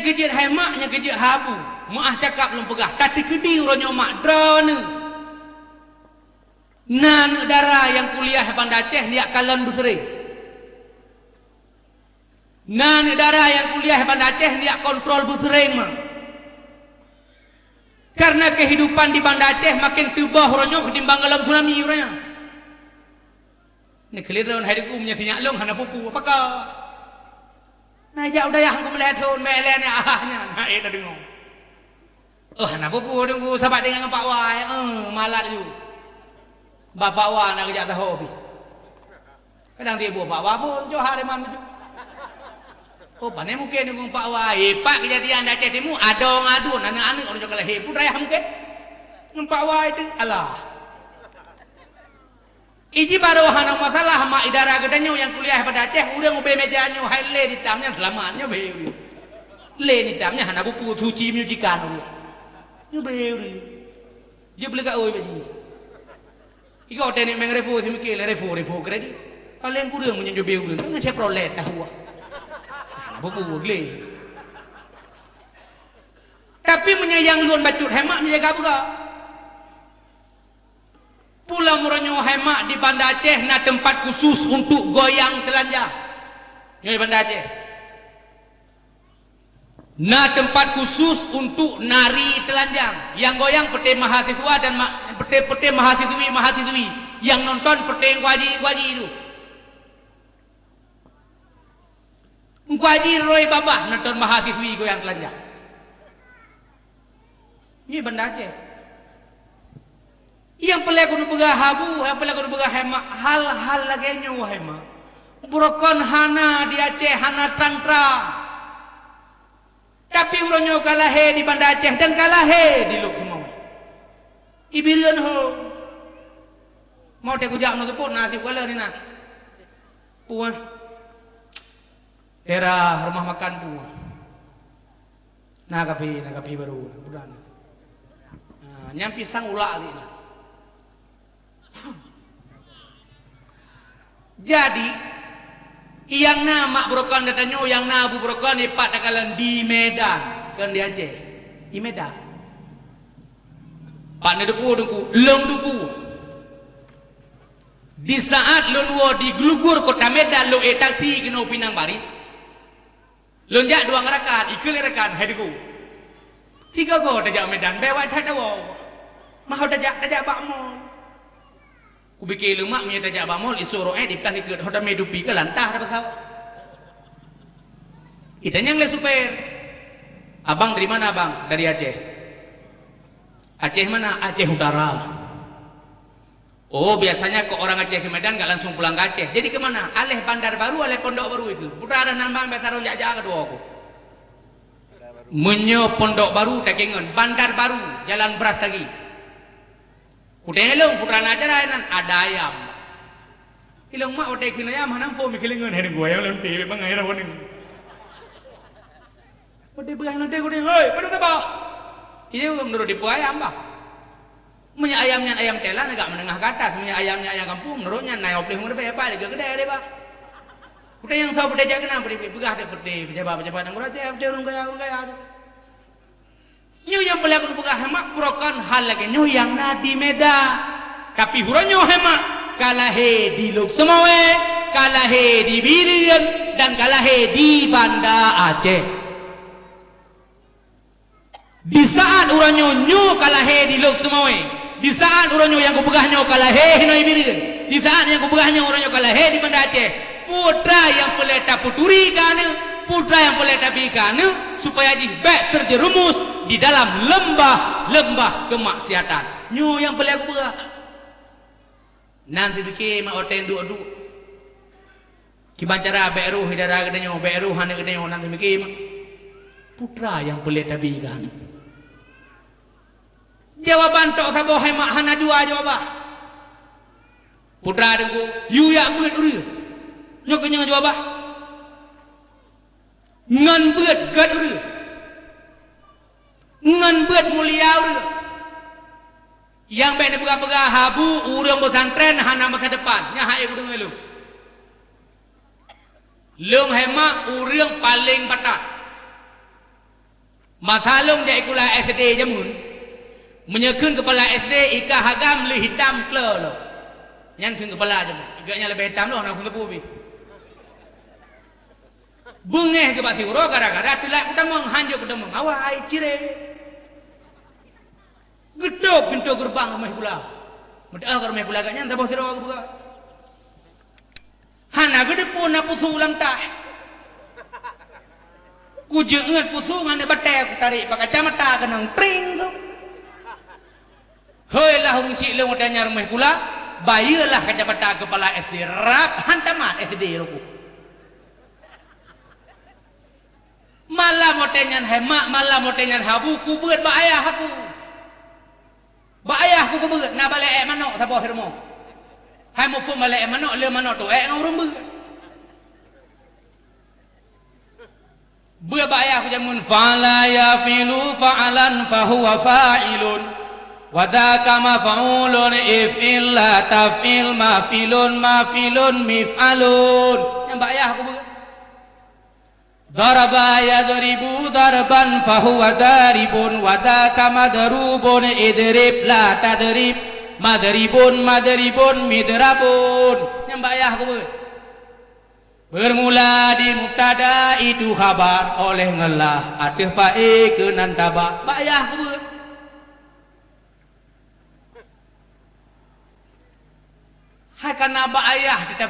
kejut hemak nya kejut habu maah cakap belum pegah tapi kedi uronyo mak drone nan dara yang kuliah Banda Aceh niak kalon busri nan dara yang kuliah Banda Aceh niak kontrol busring mah karena kehidupan di Banda Aceh makin tebah uronyo ketimbang alam tsunami uranya ni keliran hariku punya sinyak long hana pupu apakah najak udah yang aku melihat hon melen ni ahnya naik dah dengar hana pupu tunggu sahabat dengan Pak Wai malat ju Bapak Wai nak kerja tahu pi kadang dia buat Pak Wai pun johar man tu pandai mungkin dengan Pak Wai hebat kejadian di Aceh Timur ada orang adun anak-anak orang cakap hebat raya mungkin dengan Pak Wai tu alah iji baru hana masalah mak idara gedanyo yang kuliah pada Aceh urang ube mejanyo hai le ditamnya selamatnya beuri le ditamnya hana buku suci mujikan uri beuri je beli ka oi baji iko tene meng refu si mikir refu kredit paling kurang punya jo beuri kan ngece prolet dah huwa hana buku gle tapi menyayang luan bacut hemat menjaga buka Pulau Muronyo hemak di Banda Aceh na tempat khusus untuk goyang telanjang. Nyoi Banda Aceh. Na tempat khusus untuk nari telanjang. Yang goyang pete mahasiswa dan pete mahasiswi yang nonton pete kuaji itu. Kuaji Roy Babah nonton mahasiswi goyang telanjang. Nyoi Banda Aceh. Yang pelak kudu pegah habu, yang pelak kudu pegah hemak, hal-hal lagi nyu hemak. Brokon hana di Aceh hana tantra. Tapi uronyo kalah di Banda Aceh dan kalah di Luk semua. Ibirian ho. Mau te kujak no tepuk nasi kuala ni nak. Puah. Daerah rumah makan puah. Nah kapi baru bulan. Nyam pisang ulak ni lah. Jadi yang nama brokan datanya yang nabu brokan ipat takalan di Medan kan di Aceh di Medan pak neduku long duku di saat lonwo di Glugur kota Medan lo taksi kena pinang baris lonjak dua ngerakan ikut rekan hadiku tiga go tajak Medan bewat tadawo mau tajak bakmon ku bikin lemak punya tajak bamol isoro dipkan ikut hoda medupi ke lantah dapat kau itanya ngele super abang dari mana abang dari Aceh mana Aceh Utara oh biasanya kok orang Aceh ke Medan gak langsung pulang ke Aceh jadi kemana aleh Bandar Baru aleh Pondok Baru itu putra ada nambang besaron jajak kedua aku menyo Pondok Baru takengon Bandar Baru Jalan Beras lagi kudelong putra acara nan ada ayam ilong mak otek kina ayam hanam fo mikilingon hen gua yang lonte be bang aira woning ode belah lonte gode hoi pada ta ba iya menurut dipu ayam bah punya ayamnya ayam telan agak menengah ke atas punya ayamnya ayam kampung menurutnya naik opleh ngure be apa lega gede bah kuda yang sah pede jak kena begah de pede pejabat nang raja de urang gaya nyu yang boleh aku buka hemat purokan hal lagi nyu yang na di Medan tapi huranyo hemat kalahe di Luk Semawe kalahe di Birian dan kalahe di Banda Aceh di saat uranyo nyu kalahe di Luk Semawe di saat uranyo yang kubegahnya kalahe di Birian di saat yang kubegahnya uranyo kalahe di Banda Aceh putra yang peleta puturi kana putra yang boleh tabikan supaya jibek terjerumus di dalam lembah kemaksiatan nyu yang boleh aku berak nanti bikin mak oten duk kibancara beru hidara gedenyo beru hane gedenyo nanti bikin putra yang boleh tabikan jawaban tok sabo hemak hana dua jawab putra dengku yu ya buat uri nyu kenyang jawab ngan buat gad uri ngan buat mulia uri yang baik pegah-pegah habu urang pesantren hana masa depan nya hae urang elu leung hemak urang paling batat Masalung dia ikula SD jamun. Menyekun kepala SD ika hagam le hitam kler lo. Nyan kun kepala jamun. Igaknya lebih hitam lo nak kun tepubi. Bungeh ke basi uro gara-gara tilak kutamong hanjuk kutamong. Awai cire. Gedok pintu gerbang rumah kula. Mudah ke rumah kula agaknya tak bos siro aku buka. Hana gede pun nak pusu ulang tah. Ku jengat pusu ngane batek tarik pakai kacamata kenang pring tu. Hei lah urung cik leung tanya rumah kula, bayarlah kacamata kepala SD rap hantamat SD roku. Malam motenyan hemak, malam motenyan habu ku beut ba ayah aku. Ba ayah aku ku beut na balik manok sabo hirmo. Hai mo fu balik manok le manok tu ngau rumbeut. Beut ba ayah aku jamun fala yafilu fa'alan fa huwa fa'ilun. Wa dzaka maf'ulun if'il la taf'il maf'ilun maf'ilun mif'alun. Yang ba ayah aku beut. Daraba yadribu darban fahuwa daribun wadaka madrubun idrib la tadrib madribun madribun midrabun. Yang mbak ayah aku bermula di mubtada itu khabar oleh ngelah atih pae ke nantaba. Mbak ayah aku hai kana mbak ayah kita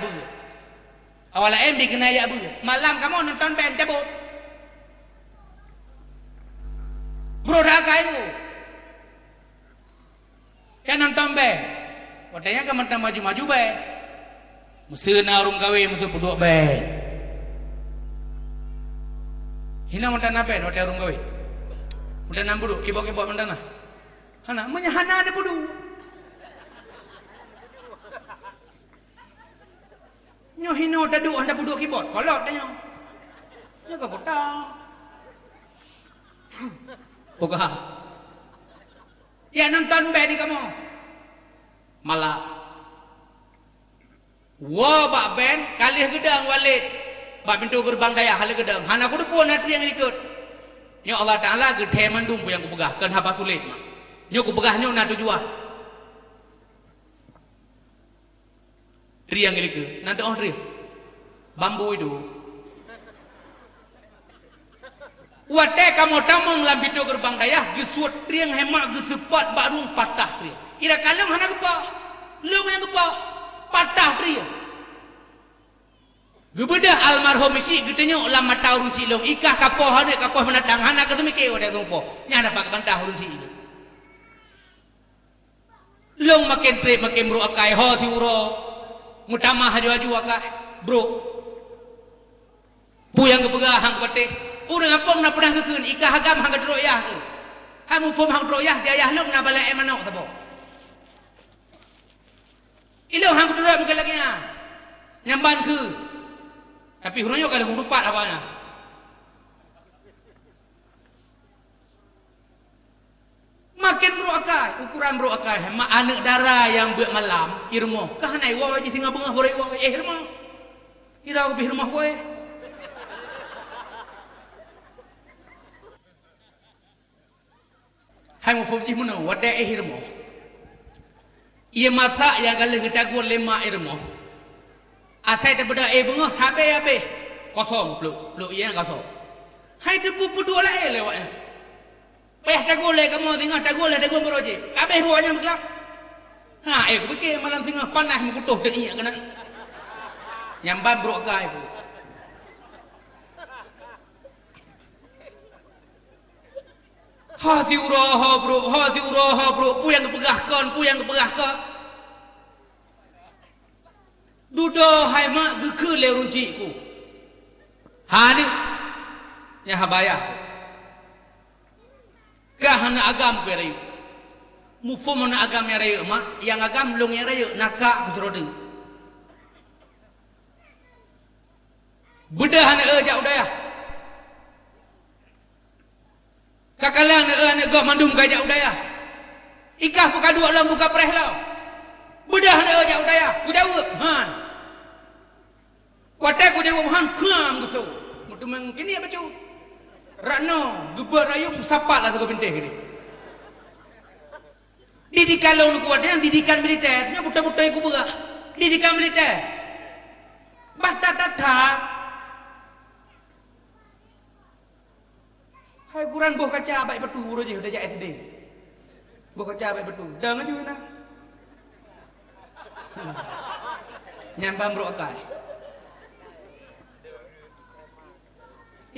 awal em dikena ya bu. Malam kamu nonton band cabut. Bro rakai bu. Kan nonton band. Katanya kamu nonton maju-maju band. Mesin arung kawe musuh peduk band. Hina nonton apa? Nonton arung kawe. Udah nambudu, kibok-kibok nonton lah. Hana, menyahana ada budu. Nyo hino dadu anda buduk keyboard kolot dah nyo. Nyo ka kota. Buka. Ya nonton band ni kamu. Malam. Wah bak band kalih gedang walid. Bak pintu gerbang daya halih gedang. Hana aku depu nanti yang ikut. Nyo Allah Taala gedhe mandum yang ku pegah kan haba sulit mak. Nyo ku pegah nyo na tujuan. Triang gitu, nanti on tri, bambu itu. Wate kamu tamong lambido gerbang daya, gesut triang hemak gesepat barung patah tri. Ira kalem hana gepah, leung yang gepah, patah tri. Gebedah almarhum isi, getenya lama tahun si leung ikah kapoh hane kapoh menatang hana ketemike wadah tumpo, nya dapat bantah urun si itu. Leung makin tri makin bro akai ho si uro. Mutama haju-haju akah bro pu yang kepegah hang patih urang apong na pernah kekeun ikah hagam hang kadroyah ke ha mu fom hang droyah dia ayah leung na balai manok sabo ilo hang kadroyah mungkin lagi nya nyamban ke tapi hurunyo kalau hung rupat apanya makin bro akai ukuran bro akai mak anak darah yang buat malam irmo kah nai wa ji tinggal bengah bore wa irmo ira ubih rumah kowe hai mo fom ji muno wade irmo ia masa yang galeng kita go lema irmo asai daripada bengah sampai abe kosong pluk ia kosong hai debu pedua lah lewatnya payah tagole kamu tengah tagole beroje kabeh ruanya beklap ha aku fikir malam tengah panas mengutuh dek kena nyamban bro gai bu ha si uraha bro pu yang kepegahkan dudo hai mak geke le runciku ha ni ya habaya kahana agam ke rayu mufum na agam ya rayu mak yang agam long ya rayu nakak kutrode bedah na jak udaya kakalang na gok mandum ka jak udaya ikah buka dua lam buka preh law bedah na jak udaya ku jawab han watak ku jawab han kam guso mutu mengkini apa cu Rakno, gebar rayung sapat lah tu pintih ni. Didikan lo nu kuat yang didikan militer, nya buta-buta iku berak. Didikan militer. Batata. Hai kurang boh kaca baik betul je udah jak SD. Boh kaca baik betul. Dang aja nak. Nyambam bro akai.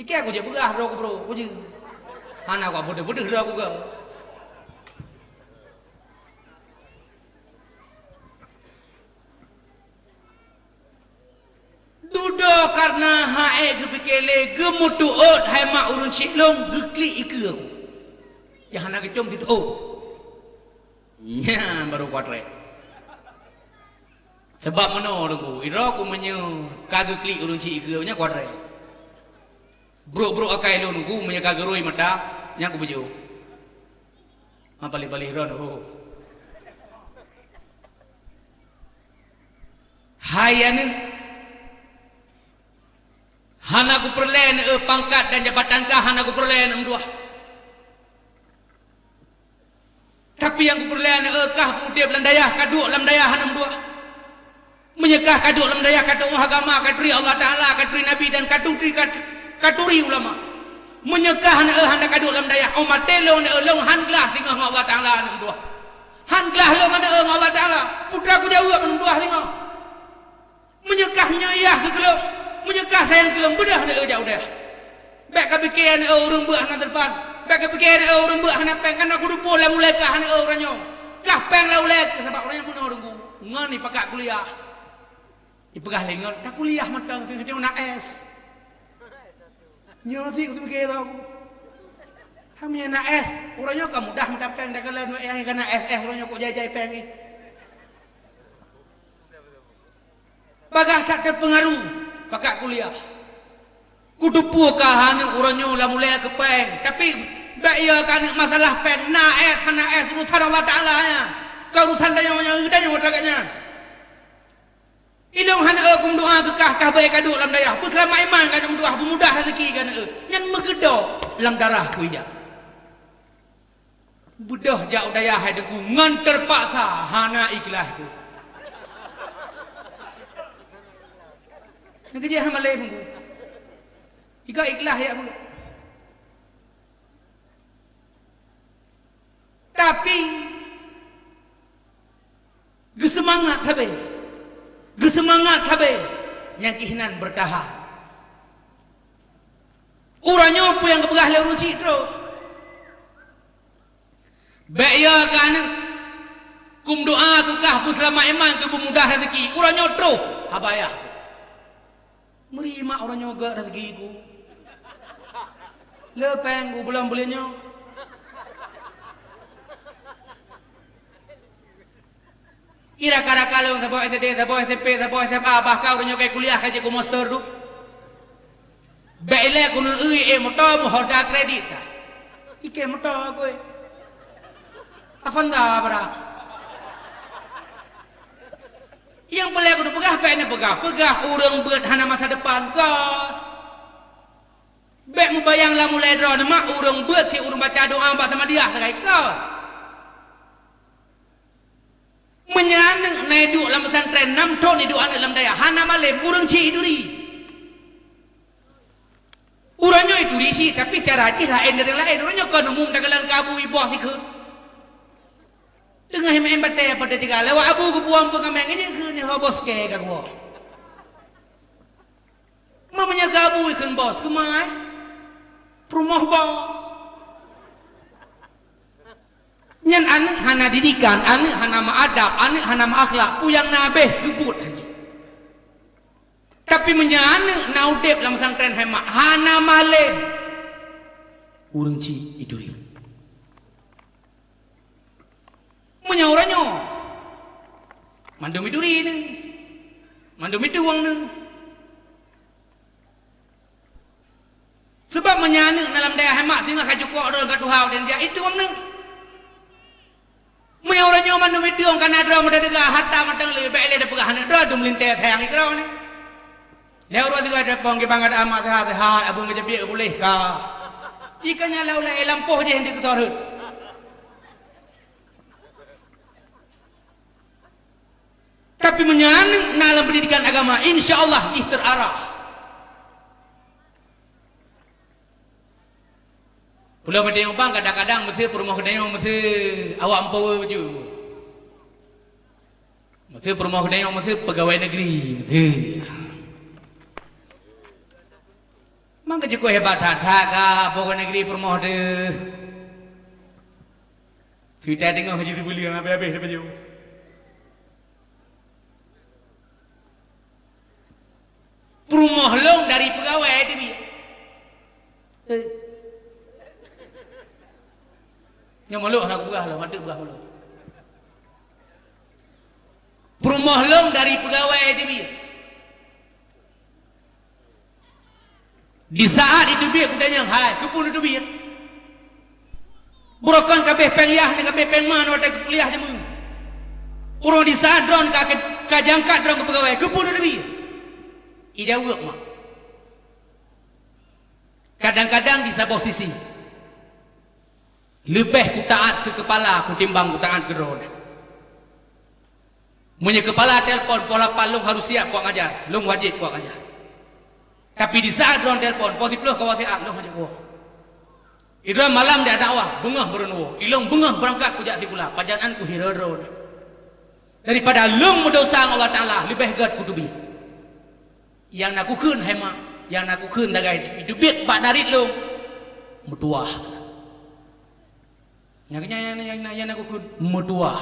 Iki aku je berah bro bro, aku je. Hana aku bodoh-bodoh dah aku ke. Duda karena hae gebekele gemutuot hai mak urun siklong gekli ike aku. Yang hana kecom titu oh. Nya baru kuatrek. Sebab mana aku? Ira aku menyo kagak klik urun si ike nya kuatrek. Bro akai lo nunggu menyo kagak roi mata nya aku bejo. Ma balik-balik ron oh. Hayane hana ku perlen pangkat dan jabatan kah hana ku perlen dua. Tapi yang ku perlen kah budaya belandaya kaduk lam daya hana dua. Menyekah kaduk lam daya kaduk agama kadri Allah Taala kadri Nabi dan kaduri ulama. Menyekah hana kaduk lam daya umat telo long hanglah tinggal Allah Taala hana dua. Hanglah long Allah Taala putra ku jawab dua tinggal. Menyekahnya ya ke gelap. Menyekah sayang kelem bedah dah jauh dah. Baik kepikiran orang buat hana depan. Baik kepikiran orang buat hana peng kan aku lupa lah mulai kah hana orangnya. Kah peng lah mulai sebab orangnya pun orang bu. Ngan ni pakak kuliah. Dipegah lengan tak kuliah matang tu dia nak es. Nyosi aku mikir aku. Kami nak es. Orangnya kamu dah minta peng dah kalau yang kena es orangnya kok jai peng ni. Bagah tak terpengaruh. Pakak kuliah. Kudupu kahana orangnya lah mulai ke peng. Tapi baik kan masalah peng naes urusan Allah Taala ya. Kau urusan dia yang wadagnya. Ilong hana akum doa ke kah baik kaduk dalam daya. Pu selama iman kan doa mudah rezeki kan nyan megedok dalam darah ku ija. Budah jauh daya hai deku ngan terpaksa hana ikhlas ku. Nak kerja hamalai pun. Ika ikhlas ya pun. Tapi gesemangat sabai. Gesemangat sabai. Yang kihinan bertahan. Uranya apa yang keberah le urun cik terus. Baik ya kan kum doa ke kah pun selama iman ke mudah rezeki. Uranya terus habayah. Merima orang nyoga rezeki ku. Lepeng ku bulan-bulannya. Ira karakala untuk bawa SD, bawa SMP, bawa SMA, bahkan orang nyoga kuliah kaji ku master tu. Baiklah ku nu motor mohoda kredit. Ike motor aku. Afanda barang. Yang boleh aku pegah pegah orang buat hana masa depan kau. Baik mu bayanglah mulai draw nama orang buat si orang baca doa sama dia sekai kau. Menyaneng naik duk dalam pesantren 6 tahun hidup anak dalam daya hana malam orang cik iduri. Orangnya itu risi tapi cara aja lain dari lain. Orangnya kau umum dagelan kabu ibu sikut. Tengah main batai pada tiga lewat abu ke buang pengameng ini ke ni bos ke gua. Mamanya gabu ikan bos ke mai. Rumah bos. Nyan anak hana didikan, anak hana ma'adab, anak hana ma'akhlak, puyang nabeh gebut aja. Tapi menyanak naudep dalam pesantren hemat hana malem. Urang ci iduri. Menyaurannya mandum iduri ni mandum ituang ni sebab menyanak dalam daya hemat sehingga kajukok orang kat tuhau dan dia ituang ni menyaurannya mandum ituang kan ada orang dega hatta matang lebih baik dia pegah nak dah dum lintai sayang ikrau ni dia orang juga ada pong ke bangat amat sehat abu ngejebik boleh ka Ikannya laulai lampuh je yang dia ketorut. Tapi menyanang dalam pendidikan agama, insya Allah ih terarah. Pulau Medang bang kadang-kadang mesti perumah kedai mesti awak empower baju. Mesti perumah kedai mesti pegawai negeri mesti. Mang kerja hebat ada kah pegawai negeri perumah de. Sudah dengar kerja tu beli yang habis-habis dapat baju. Perumah long dari pegawai dia bi. Yang malu nak berah lah, mati berah malu. Perumah long dari pegawai dia bi. Di saat itu bi aku tanya, hai, kepun itu bi. Burokan kabeh pengliah dengan kabeh pengman waktu kuliah je mu. Urang di saat drone ka jangkat drone ke pegawai, kepun itu bi. Ida work mak. Kadang-kadang di sebuah sisi lebih ku taat ke kepala ku timbang ku taat ke drone. Punya kepala telefon pola palung harus siap kuat ngajar, long wajib kuat ngajar. Tapi di saat drone telefon poti peluh kau siap long wajib kuat. Ida malam dia dakwah bengah berenwo, ilong bengah berangkat ku jak tikula, pajangan ku hira drone. Daripada long mendosa Allah Taala lebih gad ku tubi. Yang nak kukun hemat, yang nak kukun tagai dubit bak darit lu mutuah. Yang nak kukun mutuah.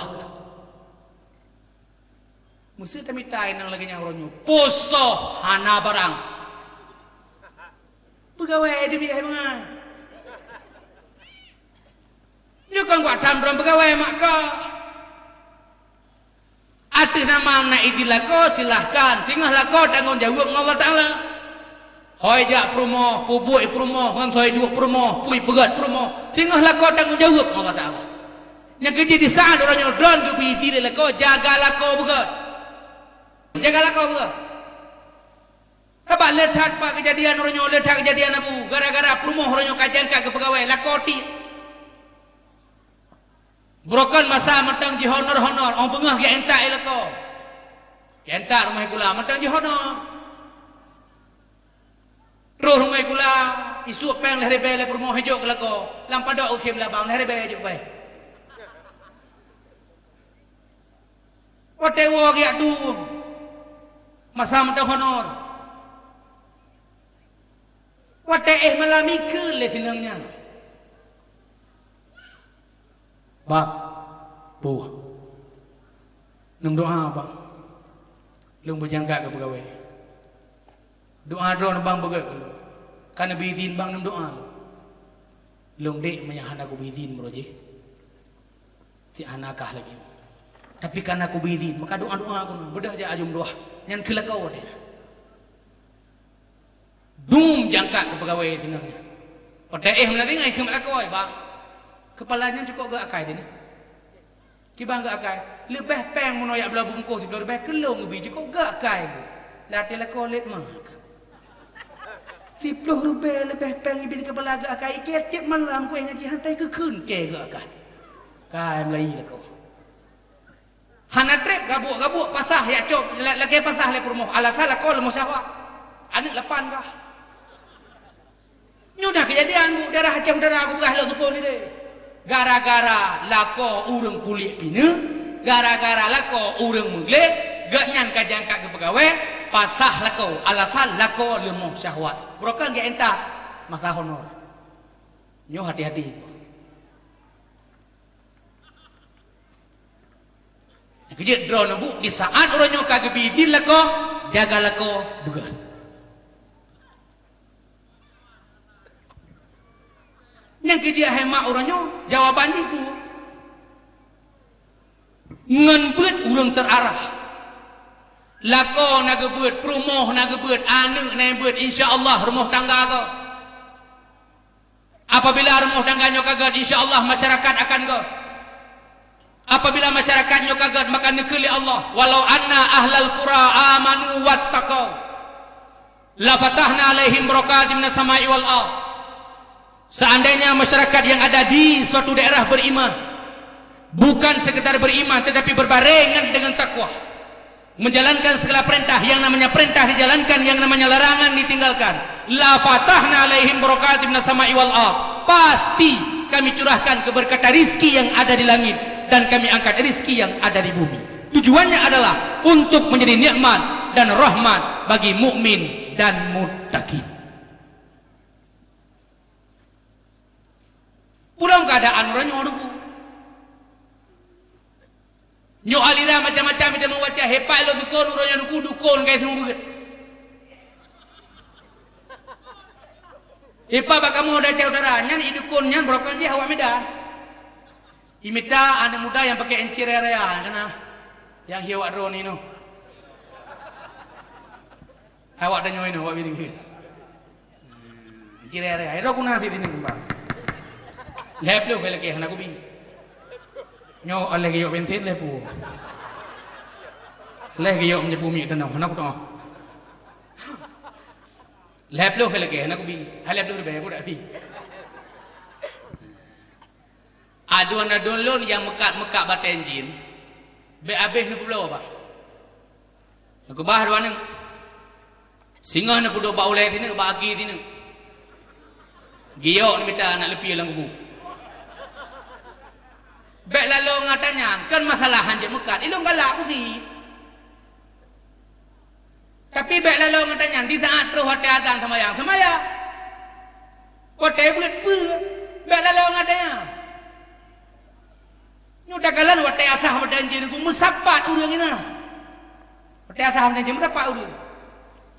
Mesti kami tai nang lagi yang ronyo. Poso hana barang. Pegawai debit hemat. Nyo kan buat tambram pegawai mak ka. Atas nama anak itilah kau silahkan tinggallah kau tanggung jawab dengan Allah Ta'ala. Hoi jak perumoh, pubuk perumoh, kan hoi dua perumoh, pui pegat perumoh, tinggallah kau tanggung jawab dengan Allah Ta'ala. Yang kerja di saat orang yang drone ke biti dia kau jagalah kau begat. Jagalah kau begat. Sebab letak pak kejadian orang yang letak kejadian abu gara-gara perumoh orang yang kajian ke pegawai lah kau ti. Broken masa matang ji honor orang pengah ge entak elako. Entak rumah kula matang ji honor. Terus rumah kula isu peng leh rebe le permoh hijau kelako. Lam pada ukem la bang leh rebe hijau bai. Wate wo ge adu. Masa matang honor. Wate malami ke le sinangnya. Bak, bu, nung doa bang, lung berjangka ke pegawai. Doa drone bang begat lu, karena bizin bang nung doa lu. Lung dek menyahan aku bizin broje, si anakah lagi. Tapi karena aku bizin, maka doa aku nung bedah aja ajum doa, yang kelakau deh. Dum jangka ke pegawai sinangnya. Pada melalui ngai kemelakau bang. Kepalanya cukup gak akai dia ni. Kibang gak akai. Lebih peng menoyak belah bungkus sebelah lebih kelong lebih cukup gak akai. Latilah kolek mak. 10 rupiah lebih peng ibil kepala gak akai. Tiap malam ku ingat hantai ke kun ke gak akai. Kai Melayu lah kau. Hana trip gabuk pasah ya cop lagi pasah le permoh. Alasan lah kau lemah syawak. Anak lepan kah? Nyudah kejadian bu darah hacam darah aku begah lo tupon ni deh. Gara-gara lako urang kulit pina, gara-gara lako urang mugleh, gak nyan kajangka ke pegawai, pasah lako, alasan lako lemah syahwat. Brokan gak entak masa honor. Nyo hati-hati. Kerja drone bu di saat orang nyo kagak bidin lako, jaga lako begal. Yang kerja hemat orangnya jawabannya itu ngenbet urang terarah lako naga beut perumoh naga beut anak naga beut insyaallah rumah tangga kau apabila rumah tangganya kagak insyaallah masyarakat akan kau apabila masyarakatnya kagak maka nekeli Allah walau anna ahlal qura amanu wattaqau la fatahna alaihim barakatim minas samai wal ardh. Seandainya masyarakat yang ada di suatu daerah beriman, bukan sekedar beriman tetapi berbarengan dengan takwa, menjalankan segala perintah, yang namanya perintah dijalankan, yang namanya larangan ditinggalkan, la fatahna alaihim barakatim minas sama'i wal ardh, pasti kami curahkan keberkatan rizki yang ada di langit dan kami angkat rizki yang ada di bumi. Tujuannya adalah untuk menjadi nikmat dan rahmat bagi mukmin dan muttaqin. Pulang keadaan orang nyodoku nyo alira macam-macam dia membaca hepat lo dukun urang dukun guys semua begitu. Hepat bak kamu ada saudara nyan idukunnya brokan je awak medan. Imita anak muda yang pakai encir area kena yang hiwak drone ini. Awak dah nyoy no awak biring. Encir area itu aku nanti ini kembang. Lep lu kalau kehana kubi, nyo oleh gayok bensin lepu, leh gayok menyepu mi dan nak tu, lep lu kalau kehana kubi, halep lu berbeza pun abi. Aduan lon yang mekat batenjin, be abeh nak pulau apa? Nak bah doan neng, singa nak pulau bau leh tini, bagi tini, gayok ni minta nak lepi lang kubu. Baik lalu ngatanya kan masalah hanjak mekat ilung galak aku sih, tapi baik lalu ngatanya di saat terus hati azan semayang hotel berat baik lalu ngatanya nyudah kalan hotel asah hotel janji aku musapat urang ini hotel asah hotel janji musapat urang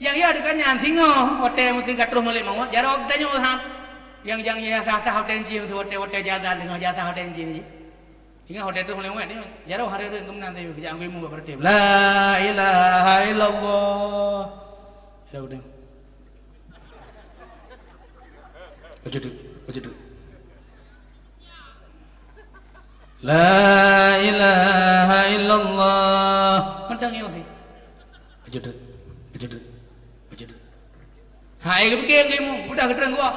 yang ia dekatnya singo hotel mesti kat terus malik mau jarang kita nyohan yang asah hotel janji hotel jalan dengan jasa hotel janji hingga hotel tu lewat ni jarang hari tu kemudian tu kerja angin mu berarti la ilaha illallah dah udah wajud la ilaha illallah mentang yo sih wajud hai ke pikir ngimu udah gedreng gua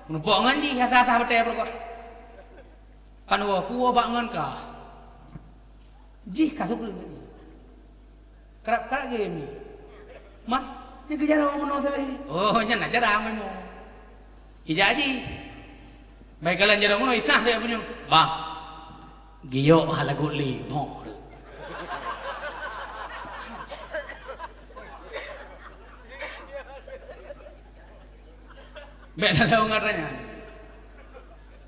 menepok ngaji asa-asa hotel berkor kan gua bangun kah jih kasuk kerap game ni mat ni kerja orang menang sampai oh nya nak jarang memang ijaji baik kalian jarang menang isah saya punya bang giyok halagut li mo baik dalam ngaranya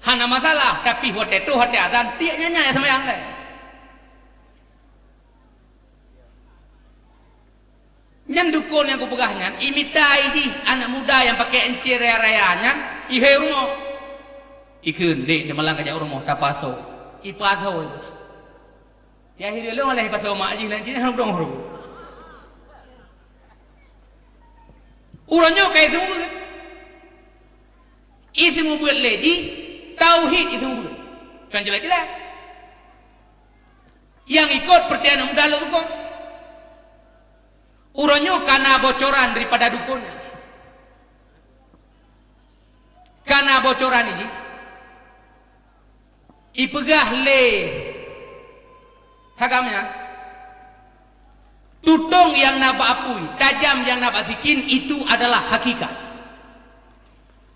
hana masalah tapi hotel tu hotel azan tiak nyanyi sama yang lain nyan dukun yang aku pegahnya imitai di anak muda yang pakai encir raya-rayanya ihe rumah ikun dek dia malang kajak rumah tapaso ipaso ya akhirnya lo oleh ipaso mak aji lanci hang dong ru uranyo kayak itu mau buat leji tauhid itu bukan kan jelas-jelas yang ikut percayaan muda lo dukun uranyo karena bocoran daripada dukunnya karena bocoran ini ipegah le hakamnya tutong yang nabak apui tajam yang nabak sikin itu adalah hakikat.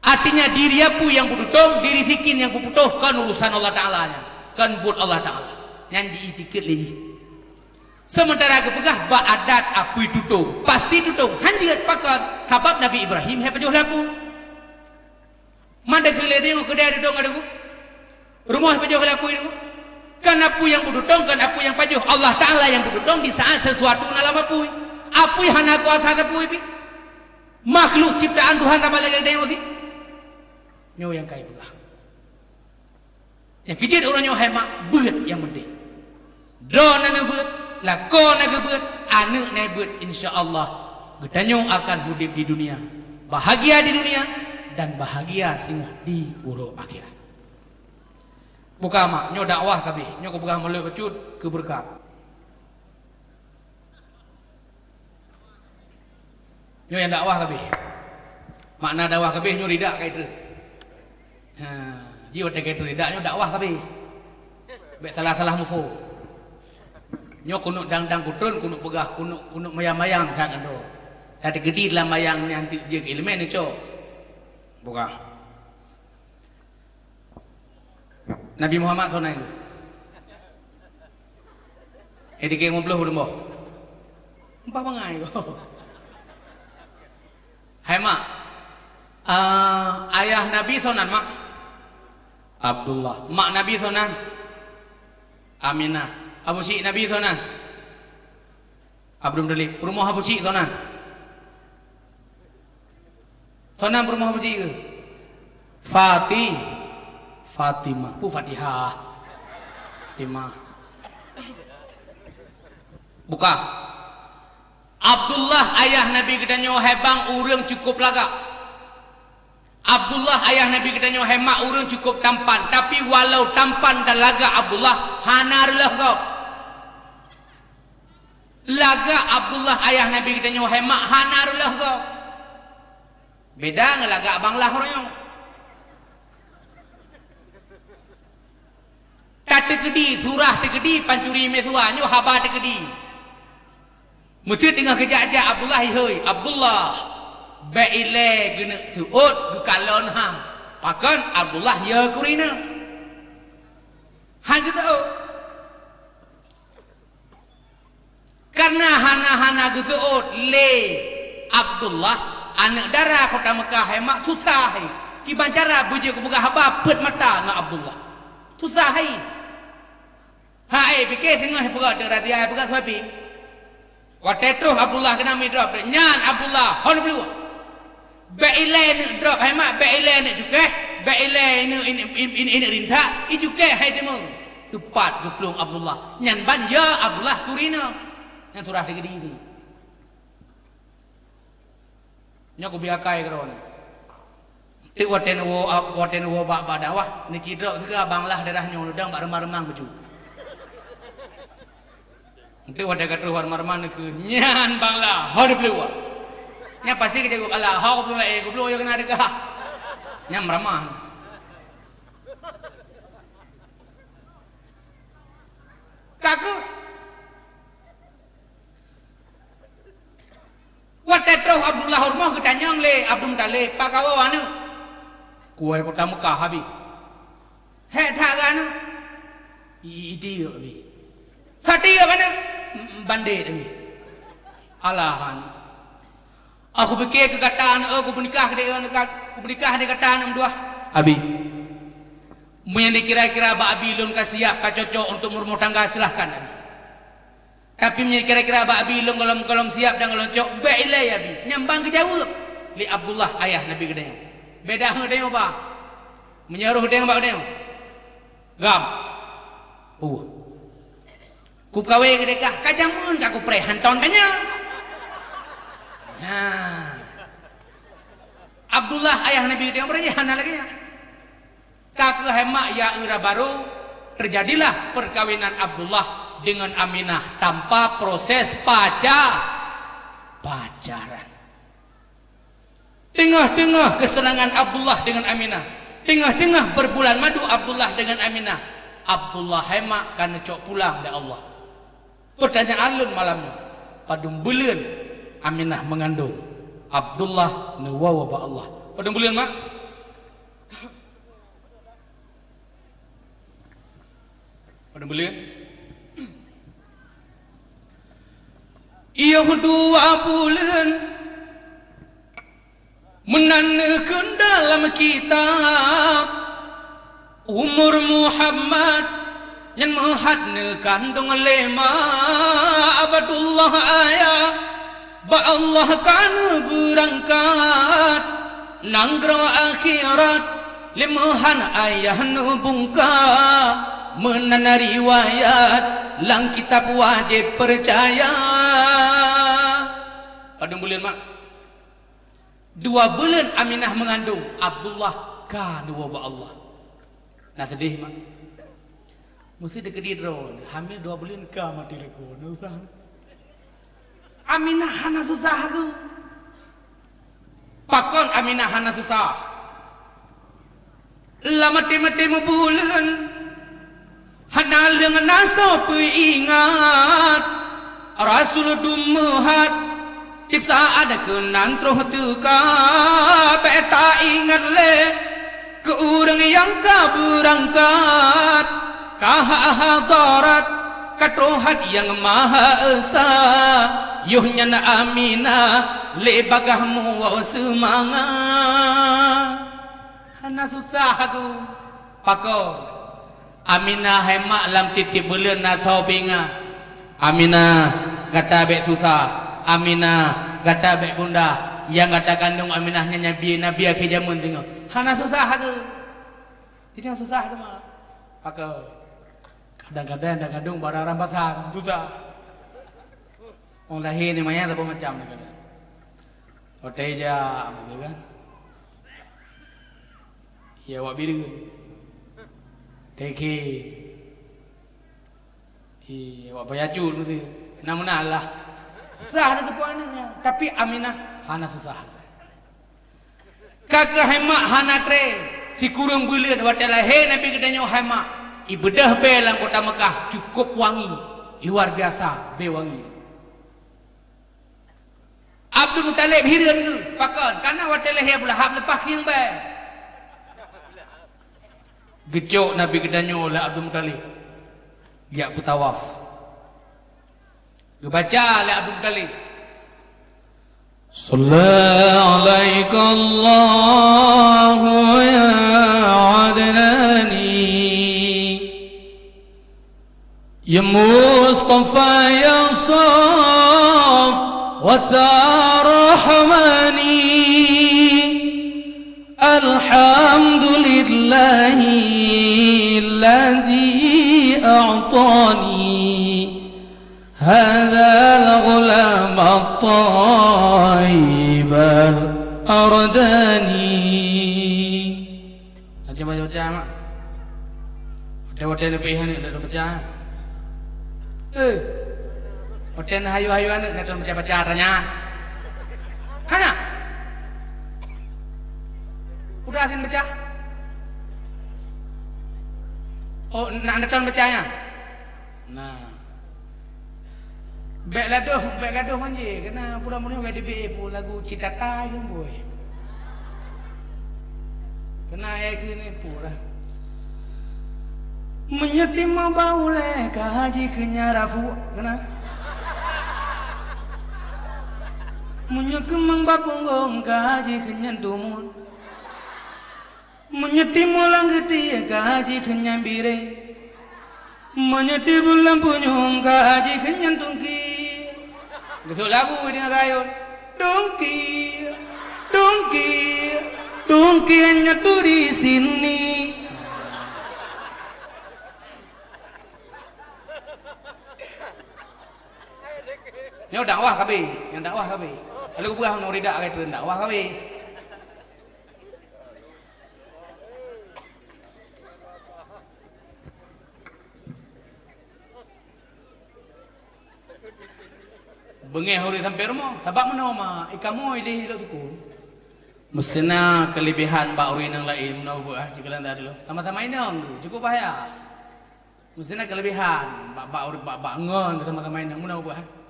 Artinya diri aku yang putuh, diri sikin yang putuh kan urusan Allah Ta'ala nya. Kan buat Allah Ta'ala. Nyanji itikit lagi. Sementara kepegah ba adat apui tutuh. Pasti tutuh. Hanjiat pakat. Sebab Nabi Ibrahim hai pejuh laku. Manda kele dia kedai duduk ada ku. Rumah pejuh laku itu. Kan apu yang putuh, kan apu yang pejuh. Allah Ta'ala yang putuh di saat sesuatu nalam apui. Apui hana kuasa apui pi. Makhluk ciptaan Tuhan sama lagi dia sih. Nyo yang kai begah yang kejid orang nyo hemat beut yang penting drone na beut lakon na beut anak na beut insyaallah gedanyo akan hidup di dunia bahagia di dunia dan bahagia singgah di uruk akhirat buka mak nyo dakwah kabeh nyo ko begah molek becut ke berkat nyo yang dakwah kabeh makna dakwah kabeh nyo ridak kai tu Dia ada kata tidaknya dakwah kabeh. Baik salah-salah mufu. Nyo kunuk dang-dang kutun, kunuk pegah, kunuk mayang-mayang sangat tu. Tadi gede dalam mayang ni anti je elemen ni cok. Buka. Nabi Muhammad tu naik. Edike ngomploh rumah. Empat bangai ko. Hai mak. Ayah Nabi sonan mak. Abdullah. Mak Nabi sonan. Aminah. Abu Syik Nabi sonan. Abdul Muttalib. Rumah Abu Syik sonan. Sonan rumah Abu Syik ke? Fatimah. Pu Fatihah. Fatimah. Buka. Abdullah ayah Nabi kita nyo hebang urang cukup laga. Abdullah ayah Nabi kita nyo hemak urang cukup tampan. Tapi walau tampan dan laga Abdullah hanarlah kau. Laga Abdullah ayah Nabi kita nyo hemak hanarlah kau. Beda dengan laga abang lah orang. Tak tegedi surah tegedi pancuri mesua nyo haba tegedi. Mesti tengah kejak-kejak Abdullah hei Abdullah baile gena suud gekalon hang pakan Abdullah ya kurina hang tahu karena hana-hana gesuud le Abdullah anak darah kota Mekah hemak susah hai kiban cara bujuk buka haba pet mata na Abdullah susah hai hai fikir tengah buka deradia buka suapi waktu itu Abdullah kena mi drop nyan Abdullah hon belu baile ni drop hemat baile ni juga baile ini rinta i juga hai demo tepat geplung Abdullah nyan ban ya Abdullah kurina yang surah tegedi ni nya ko biakai kron ti waten wo ba dakwah ni cidrop juga banglah darah nyo udang ba remang-remang baju nanti wadah kata warman-warman ke nyan bangla hau dipelua nya pasti kerja gue ala hau pelua ya kena dekah nyam ramah kaku wadah terus Abdullah rumah kita nyang le Abdul Muttalib pak kawa wana kue kota Mekah habis hek tak kan ide habis Sati apa ni? Bandit ni. Alahan. Aku fikir ke kataan, aku bernikah dia kataan dua. Abi. Mun kira-kira ba abi lun ka siap ka cocok untuk rumah tangga silahkan abi. Tapi mun kira-kira ba abi lun kolom siap dan kolom cocok bailai abi. Nyambang ke jauh li Abdullah ayah Nabi gedeng. Beda gedeng apa? Menyaruh gedeng ba gedeng. Gam. Ku kawe gedekah kajamun ka ku pre hanton kanya. Abdullah ayah Nabi dia berjana lagi ya. Kakek hemak ya ira baru terjadilah perkawinan Abdullah dengan Aminah tanpa proses pacaran. Tengah-tengah kesenangan Abdullah dengan Aminah, tengah-tengah berbulan madu Abdullah dengan Aminah, Abdullah hemak karena cok pulang dari Allah. Pertanyaan alun malamnya padung bulan Aminah mengandung Abdullah nuwawa ba Allah padung bulan mak padung bulan iya 2 bulan menandakan dalam kitab umur Muhammad yang menghadna kandung lema Abdullah ayah ba Allah kana berangkat nanggro akhirat limahan ayah nu bungka menana riwayat lang kitab wajib percaya padung bulan mak 2 bulan Aminah mengandung Abdullah kana wa Allah nah sedih mak mesti dekat drone hamil 2 bulan ke mati leko usah Aminah hana susah aku pakon Aminah hana susah lama mati bulan hanal dengan nasa ingat Rasul dumahat tipsa ada kenan troh tuka peta ingat le ke orang yang berangkat kahadarat katrohat yang maha esa yuhnya na amina le bagahmu semangat hana susah aku pako amina hemak lam titip bulan na saupinga amina kata bek susah amina kata bek bunda yang kata kandung aminahnya nabi akhir zaman tengok hana susah aku ini susah tu mah pako kadang-kadang kadang barang rampasan susah orang lahir ni banyak apa macam ni kadang hotel je maksud kan ya awak biru teki awak payacul mesti nama lah susah ada tupuannya tapi aminah hana susah kakak hemak hana tre si kurung bulan hotel lahir nabi katanya hemak ibadah belang kota Mekah cukup wangi luar biasa be wangi Abdul Muttalib hiran ke pakon karena hotel lahir pula hab lepas kiang be gecok nabi katanya oleh Abdul Muttalib dia bertawaf dia baca oleh Abdul Muttalib sallallahu alaihi Allahu ya adnani ya Mustafa ya Saf wa tarhamani alhamdulillahi alladhi a'tani hadha al-ghulam at-tayyib al-ardani aja baca mak hotel lebih ni dah baca hotel hayu-hayu anak nak baca tanya hana udah asin baca oh nak datang bacanya nah bek gaduh manje kena pura-pura gak DBE pun lagu Cita Tai kan boy kena ayat ni pura menyetim bau le kaji kenyarafu kena menyekemang bapunggong kaji kenyantumun menyetim ulang geti kaji kenyambire menyetim ulang punyung kaji kenyantungki gesok lagu dengan rayun dongki hanya tu di sini yang dakwah kabe kalau aku berah nak ridak kata dakwah kabe bengeh hari sampai rumah sebab mana mak ikamu ini hidup tuku mesena kelebihan bak uri nang lain mana buah jika landa dulu sama-sama inang cukup bahaya mesena kelebihan bak uri bak ngon sama-sama inang mana buah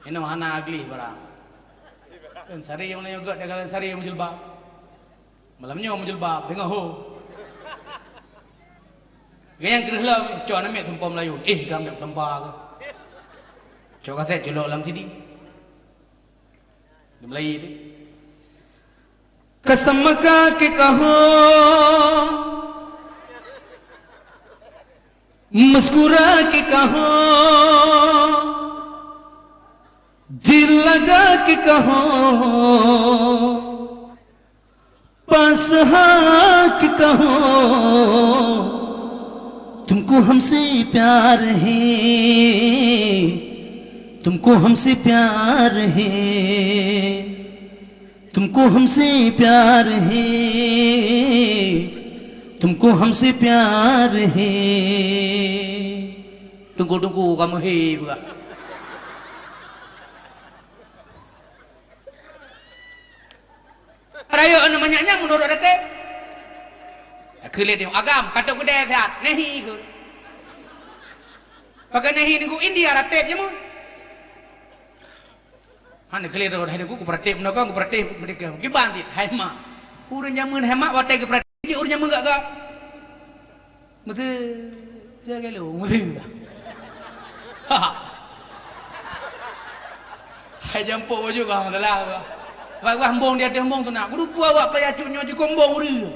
ini mana agli barang kan sari yang mana juga dia kalian sari yang menjelbab malamnya menjelbab tengah ho yang kerana cok nak mek tumpah Melayu gambar lembah ke cok kata jelok dalam sini dia Melayu tu कसम का के कहो मुस्कुरा के कहो दिल लगा के कहो पास के कहो तुमको हमसे प्यार है तुमको हमसे प्यार है तुमको हमसे प्यार है तुमको हमसे प्यार है tunggu kamu hei juga Raya namanya menurut detik. Kelet tengok agam kata kedai sehat nehi ke. Pakai nehi ni ku India ratib je mu. Hana kelet ro hai ku pratib nak ku pratib mereka. Giban ti hai mak. Urang jamun hai mak watai ke pratib je urang jamun gak. Mesti jaga lu mesti. Hai jampo juga masalah. Wah hambong dia hambong tu nak. Kudu buat awak payah cunyo je kombong uri.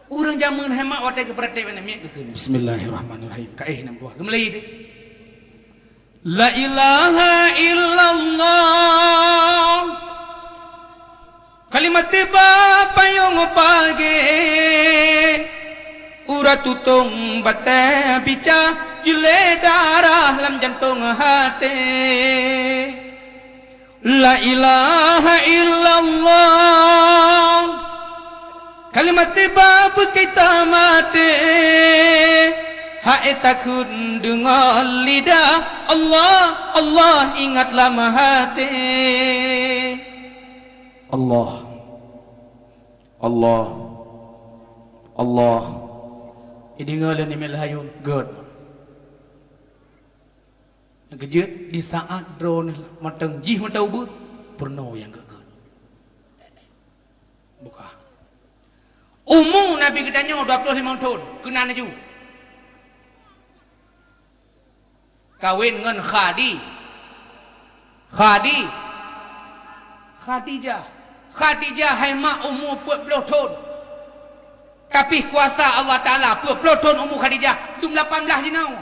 Urang jamun hemat watai ke pratib ni miak ke. Bismillahirrahmanirrahim. Kaih nam buah. Gemlei dia. La ilaha illallah. Kalimat tiba payung pagi. Urat tutung bata bica jule darah lam jantung hati. La ilaha illallah. Kalimat tiba kita mati. Hai takut dengar lidah Allah, Allah ingatlah hati. Allah, Allah, Allah. Dengar ni melahayun God. Kejut di saat drone matang jih mata ubud pernah yang God. Buka. Umur Nabi katanya 25 tahun kena naju. Kawin dengan Khadijah hai mak umur 40 tahun. Tapi kuasa Allah Ta'ala 40 tahun umur Khadijah dum 18 jinau.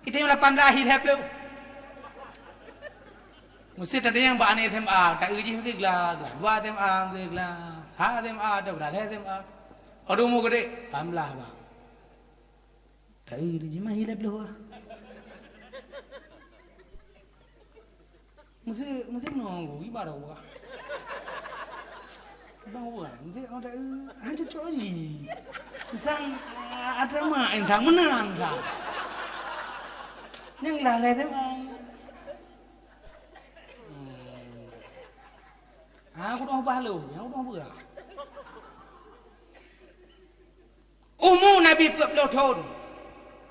Kita yang 18 lahir belum. Mesti tadi yang ba ane SMA tak uji mesti gelar. Dua SMA mesti gelar. Ha SMA ada berada SMA. Aduh umur gede 18 bang. Tak uji mah hilang belum. Mesti menunggu ibadah buah. Bawa, mesti ada hancur coji. Sang ada main sang menang sang. Yang lalai tu. Aku dah balu, aku dah buat. Umur Nabi 40 tahun.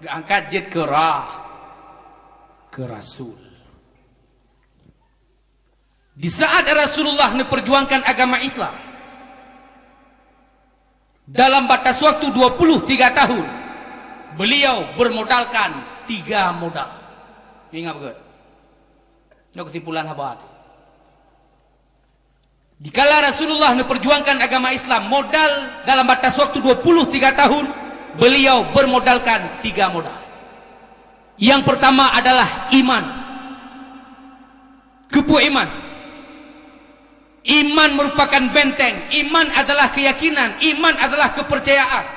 Angkat jet ke Rasul. Di saat Rasulullah memperjuangkan agama Islam dalam batas waktu 23 tahun, beliau bermodalkan 3 modal. Ingat betul? Ini kesimpulan habat. Dikala Rasulullah memperjuangkan agama Islam modal dalam batas waktu 23 tahun, beliau bermodalkan 3 modal. Yang pertama adalah iman. Kepuk iman. Iman merupakan benteng. Iman adalah keyakinan. Iman adalah kepercayaan.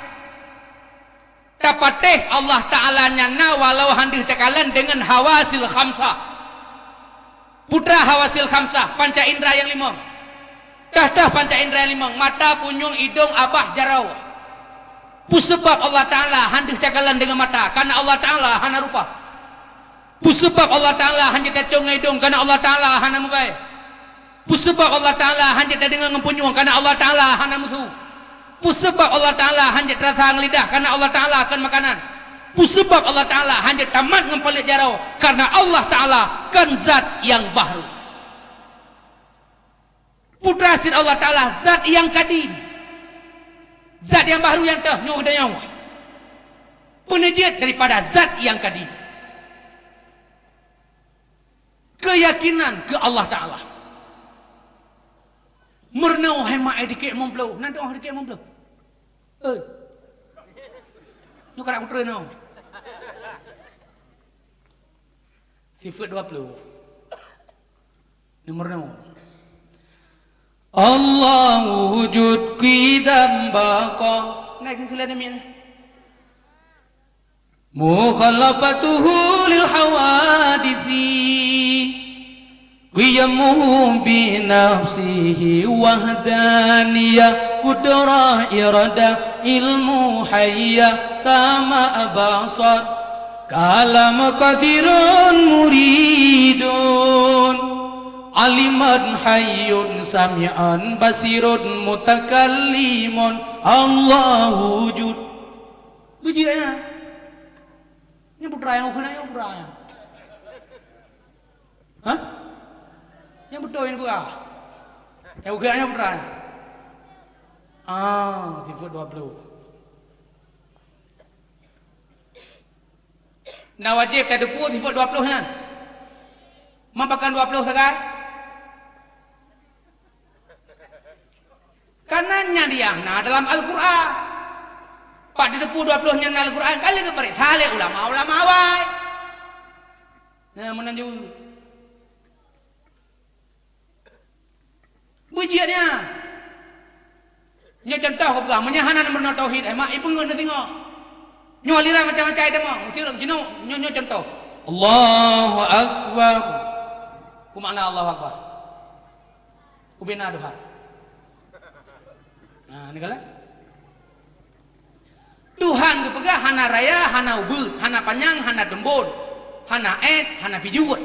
Tapateh Allah Ta'ala nyana walau handih tekalan dengan hawasil khamsah. Putra hawasil khamsah, panca indera yang 5. Dah panca indera yang 5. Mata, punyung, hidung, abah, jarau. Pusebab Allah Ta'ala handih tekalan dengan mata, karena Allah Ta'ala hana rupa. Pusebab Allah Ta'ala handih tecung hidung, karena Allah Ta'ala hana mubai. Pusebab Allah Ta'ala hanya dengan mempunyung karena Allah Ta'ala hana musuh. Pusebab Allah Ta'ala hanya terasa lidah karena Allah Ta'ala akan makanan. Pusebab Allah Ta'ala hanya tamat ngempelik jarau karena Allah Ta'ala kan zat yang baru. Putra sin Allah Ta'ala zat yang kadim. Zat yang baru yang nyuh dan nyawa. Penejit daripada zat yang kadim. Keyakinan ke Allah Ta'ala. Mernau hemat dikit membelu. Nanti orang dikit membelu. Ni karak putra no. Sifat 20. Ni mernau. Allah wujud qidam baqa. Naik ke kelas ni. Mukhalafatuhu lil hawadithi. Qiyamuhu bi nafsihi wahdaniyah kudrah irada ilmu hayya sama basar kalam qadirun muridun aliman hayyun sami'an basirun mutakallimun Allahu wujud. Bujiknya ini putra yang kena yang putra yang hah? Yang betul ini putra yang kena putra sifat 20. Nah wajib tak ada pun sifat 20 kan? Mampakan 20 sekarang? Kanannya dia, nah dalam Al-Quran. Pak di depu 20 nya Al-Quran kali ke parit saleh ulama-ulama awal. Nah menanju. Bujiannya. Nya contoh ke pegang menyahanan berno tauhid mak ibu ngon tengok. Nyo lira macam-macam ada mah. Mesti jenuh nyo contoh. Allahu akbar. Ku makna Allahu akbar. Ku bina Tuhan. Nah, ni kala. Tuhan ku pegah hana raya, hana ubud, hana panjang, hana dembun, hana hana pijuat.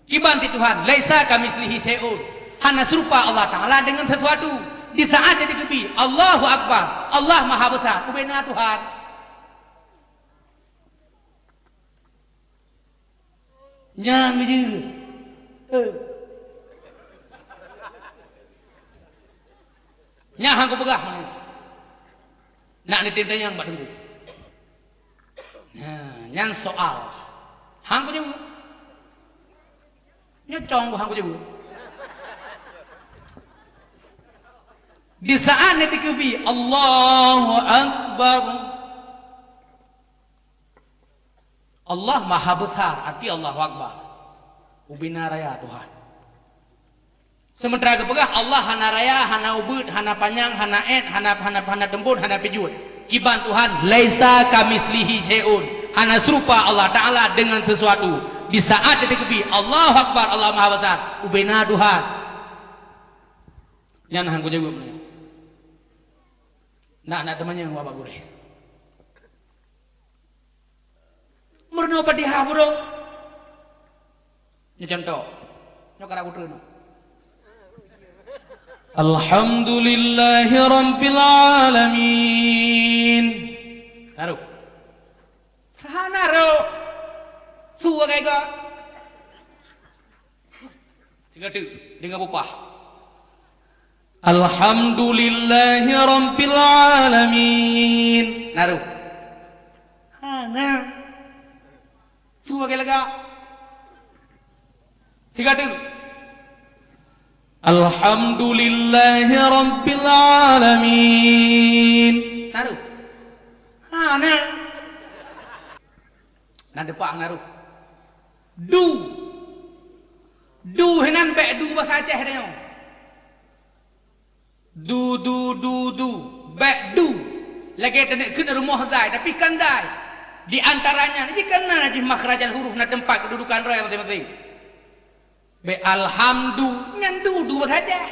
Kibanti Tuhan, laisa kamislihi syai'un. Hana serupa Allah Taala dengan sesuatu. Di saat dia dikebi, Allahu akbar, Allah Maha Besar. Ku bina Tuhan. Jangan berjuru. Nyah aku pegah mana? Nak ni tinta yang buat dulu. Yang soal. Hang ku jauh. Nyocong ku hang ku jauh. Di saat ni dikebi Allahu Akbar. Allah Maha Besar, arti Allahu Akbar. Ubina raya Tuhan. Sementara kepegah Allah hana raya, hana ubud, hana panjang, hana hana tembun, hana pijut. Kiban Tuhan, laisa kamislihi syai'un. Hana serupa Allah Ta'ala dengan sesuatu. Di saat dia dikebi Allahu Akbar, Allah Maha Besar. Ubina Tuhan. Jangan hang ku jago mana. Nak temannya yang wabak gurih. Murno padihah bro. Ini contoh. Nyokara kutu no. Alhamdulillahi Rabbil Alamin. Naruh. Sahana ro. Suwa kayak gak. Tiga tu. Dengan upah. Alhamdulillahi Rabbil Alamin. Naruh. Hana. Suwa kayak gak. Tiga tu. Alhamdulillahi Rabbil Alamin. Naruh. Hana. Nah depak naruh. Du. Du henan bek du bahasa Aceh dia. Du. Bek du. Lagi tenek kena rumah dai tapi kan dai. Di antaranya ni kena di makhrajal huruf na tempat kedudukan roh penting-penting. Be alhamdu ngan du saja.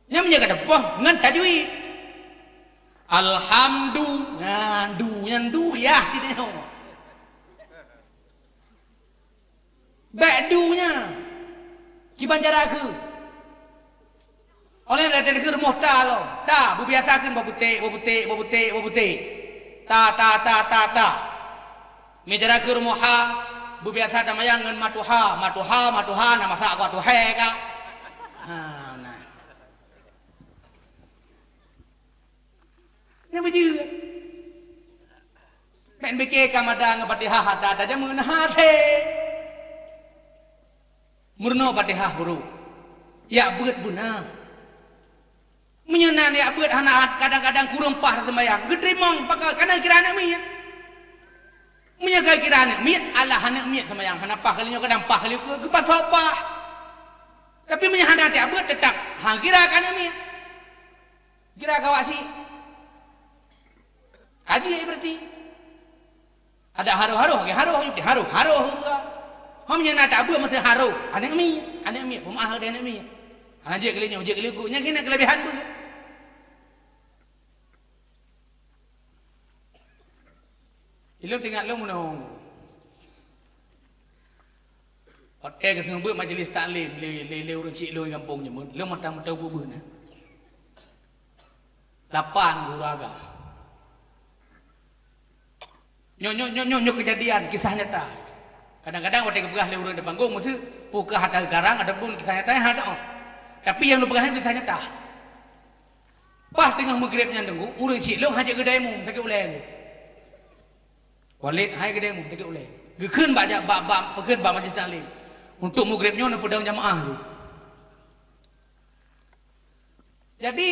Nya menjaga depoh ngan tajwid. Alhamdu ngan du ya tidak. Be dunya. Kiban cara ke. Oleh ada di rumah ta lo. Ta bu biasakeun babutik. Ta. Mejara ke rumah ha. Bu biasa damayang ngan matuha na masak aku atuhe ka. Nah. Nya beju. Men beke kamada ngapatihah ada aja mun hate. Murno patihah buru. Ya beut buna. Menyenan ya beut hana kadang-kadang kurang pah damayang. Gedrimong pakal kadang kira anak mi. Menyaga kira anak miat Allah anak miat sama yang hana pah kalinya kadang pah kali ke pas apa tapi menyahana tak buat tetap hang kira kan miat kira kawasi kaji berarti ada haru-haru buka mamnya tak buat mesti haru anak miat pemahal dia anak miat aja kalinya ku nya kena kelebihan tu. Ilmu tinggal lu menong. Hotel ke sembut majlis taklim le urang cik loi kampung je mun. Le matang-matang bubu na. 8 guru agama. Nyok kejadian kisah nyata. Kadang-kadang hotel kepegah le urang de panggung mesti puka hatal garang ada pun kisah nyata yang ada. Tapi yang lu pegah kisah nyata. Pas tengah maghrib nya dengku urang cik loi hajak kedai mu sakit ulai. Walid hai kedai mu sakit ulai. Gekeun ba pekeun ba majlis taklim. Untuk maghribnya na pedang jamaah tu. Jadi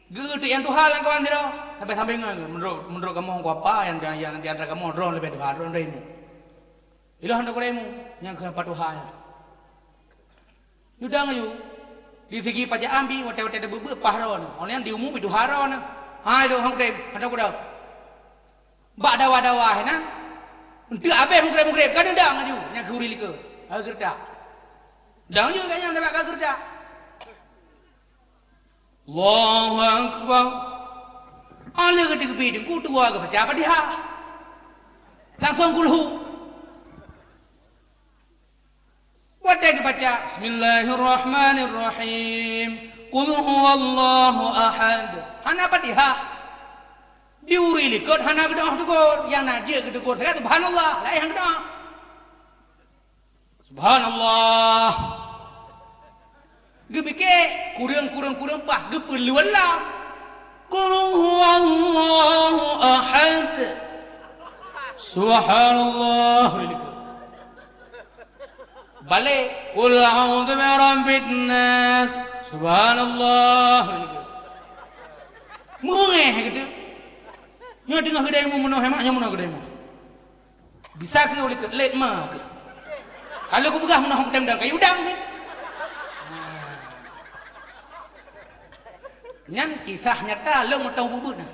gede yang Tuhan lah kawan tidak. Sampai menurut kamu apa yang di antara kamu drone lebih Tuhan drone demu. Ilah hendak demu yang kenapa Tuhan. Sudah ngayu. Di segi pajak ambil hotel tebu pahron. Orang yang diumum itu haron. Hai do hang dem hendak kuda. Bak dawa hena. Untuk apa maghrib kan dah ngayu yang kuri lika. Gerdak. Dang juga yang dapat gerdak. Allahu Akbar. Ala ketika bidung ku tua ke baca apa dia? Langsung kulhu. Wadai ke baca Bismillahirrahmanirrahim. Qul huwallahu ahad. Hana apa dia? Diuri likut hana gedah tegur. Yang najis gedegur saya subhanallah, la yang gedah. Subhanallah. Gebike kurang pah gepeluan lah. Qul huwallahu ahad. Subhanallah. Balik qul a'udzu birabbin nas. Subhanallah. Mungeh gitu. Nya tengah kedai mu menuh hemaknya menuh kedai mu. Bisa ke oleh ke let ma ke. Kalau aku pegah menuh udang kayu udang ni. Nyan kisah nyata long matang bubut nah.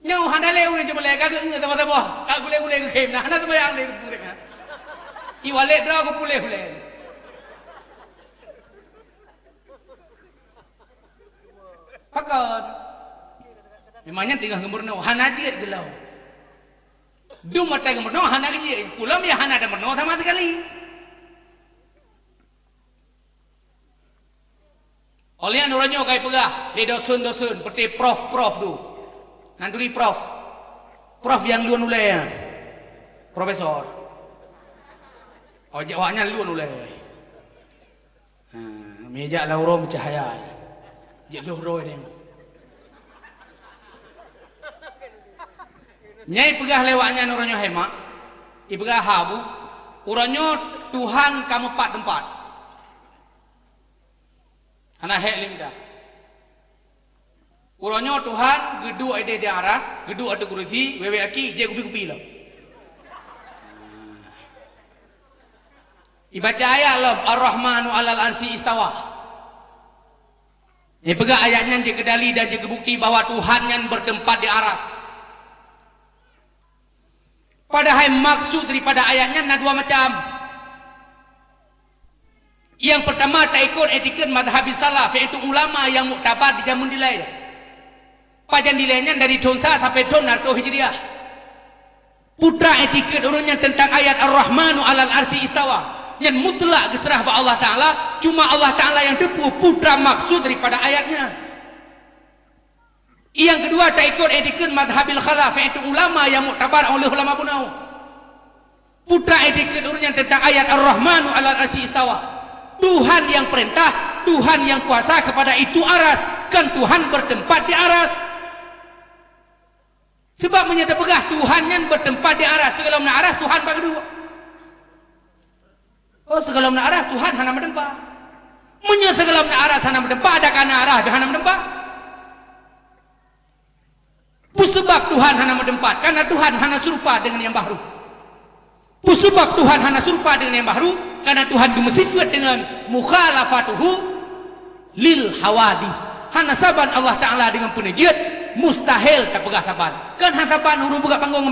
Nyau hana leu ni cuma lega ke ingat apa boh. Kak gule ke kem nah. Hana tu bayang ni purek nah. I walek dra aku puleh. Pakon. Memangnya tinggal gemurno hana jiat gelau. Du mata gemurno hana jiat. Pulam ya hana ada merno sama sekali. Oleh yang orangnya kai pegah, dia dosun seperti prof tu. Nanduri prof yang luan ulai, profesor. Oh jawabnya luan ulai. Meja lauro bercahaya, jadi luhro ini. Nyai pegah lewatnya orangnya hemat, ipegah habu, orangnya Tuhan kamu tempat. Anak hek limda. Urangnya Tuhan gedu ada di aras, gedu ada kursi, wewe aki je kupi lah. Ibaca ayat lam Ar-Rahmanu 'alal arsy istawa. Ini pegah ayatnya je kedali dan je kebukti bahwa Tuhan yang bertempat di aras. Padahal maksud daripada ayatnya ada dua macam. Yang pertama tak ikut etiket mazhab salaf, iaitu ulama yang muktabar di zaman dilai. Pajan dilainya dari tahun sampai tahun 100 Hijriah. Putra etiket urutnya tentang ayat Ar-Rahmanu 'alal arsy istawa. Yang mutlak keserah kepada Allah Taala, cuma Allah Taala yang tepu putra maksud daripada ayatnya. Yang kedua tak ikut etiket mazhabil khalaf, iaitu ulama yang muktabar oleh ulama kuno. Putra etiket urutnya tentang ayat Ar-Rahmanu 'alal arsy istawa. Tuhan yang perintah, Tuhan yang kuasa kepada itu aras, kan Tuhan bertempat di aras. Sebab menyata pegah Tuhan yang bertempat di aras, segala mana aras Tuhan bagi dua. Oh segala mana aras Tuhan hana bertempat. Menyata segala mana aras hana bertempat, ada kana arah hana bertempat. Sebab Tuhan hana bertempat, karena Tuhan hana serupa dengan yang baru. Sebab Tuhan hana serupa dengan yang baru, karena Tuhan dimensifat dengan mukhalafatuhu lil hawadis. Hana saban Allah Ta'ala dengan penejiat, mustahil tak pegah saban. Kan hana saban huruf buka panggung.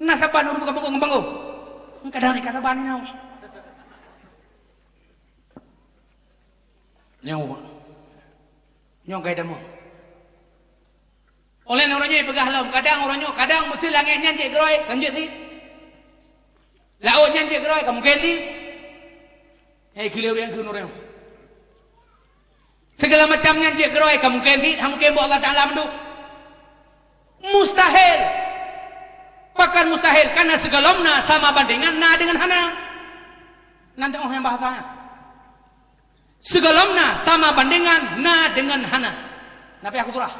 Hana saban huruf buka panggung. Kadang ikat saban ni nyawa. Nyawa kaya demo. Oleh orangnya pegah lam, kadang mesti langitnya cek geroi, kanjut ni. Laut nyanyi geroi kamu kendi. Kilau yang kunureng. Segala macam nyanyi geroi kamu kendi, kamu kembo Allah Taala mendu. Mustahil. Pakar mustahil karena segalomna sama bandingan na dengan hana. Nanti orang yang bahasanya. Segalomna sama bandingan na dengan hana. Nabi aku turah.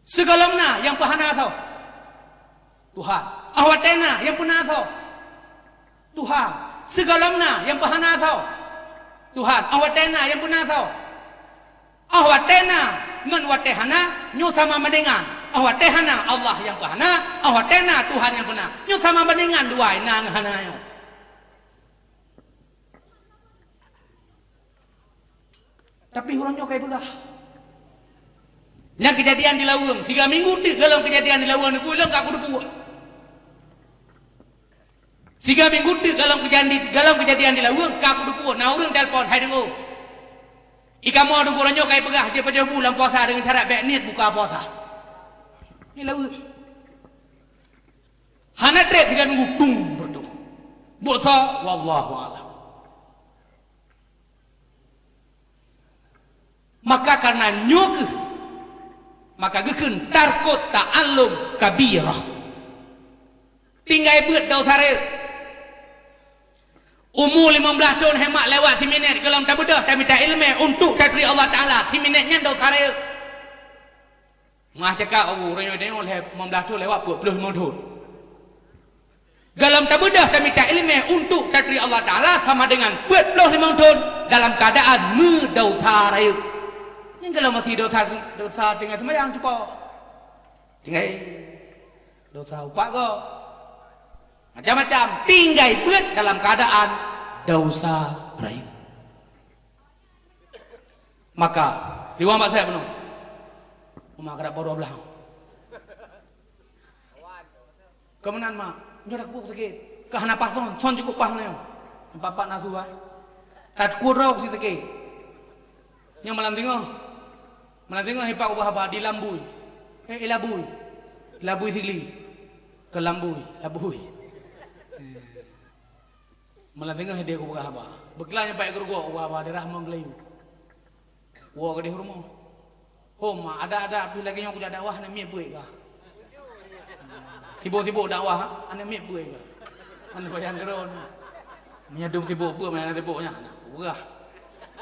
Segalomna yang pahana tau. Tuhan. Awatena yang pernah tau. Tuhan. Segalomna yang pahana tau. Tuhan. Awatena yang pernah tau. Awatena ngan watehana nyu sama bandingan. Awatehana Allah yang pahana. Awatena Tuhan yang pernah. Nyu sama bandingan dua nang hana yo. Tapi orangnya kayak begah. Yang kejadian di Lawang 3 minggu di dalam kejadian di Lawang aku bilang aku depu. 3 minggu di dalam kejadian di Lawang aku depu. Nah orang telpon hai dengo. Ika mau ada orangnya kayak begah je pajah bulan puasa dengan cara baik niat buka puasa. Ini Lawang. Hana trek 3 minggu tung berdua. Puasa wallahu a'lam. Maka karena nyok maka gekun tarkot ta'allum kabirah tinggal buat dau sare umur 15 tahun hemat lewat 10 minit kalau tak bedah tak minta ilmu untuk takdir Allah Ta'ala 10 minitnya dau sare mah cakap orang dia oleh 15 tahun lewat 25 tahun dalam tak bedah tak minta ilmu untuk takdir Allah Ta'ala sama dengan 45 tahun dalam keadaan mendau sare. Yang kalau masih dosa dengan sembahyang cukup. Tinggal dosa upak kok. Macam-macam. Tinggal buat dalam keadaan dosa rayu. Maka riwayat saya penuh. Mak kerap baru belah. Kemenan mak, jodak buk sakit. Kahana pason, son cukup pah neo. Empat nasuah. Tak kurau si sakit. Yang malam tengok. Malam tengok hipak ubah di lambui. Labui sigli. Ke lambui, labui. Malam tengok dia ubah apa. Bekelanya baik gergo ubah apa di rahmang gelayu. Wah ke di rumah. Homa ada api lagi yang aku jadi dakwah ane mie buik kah. Sibuk-sibuk dakwah ane mie buik kah. Ane bayang geron. Menyadum sibuk buik mana sibuknya. Buka.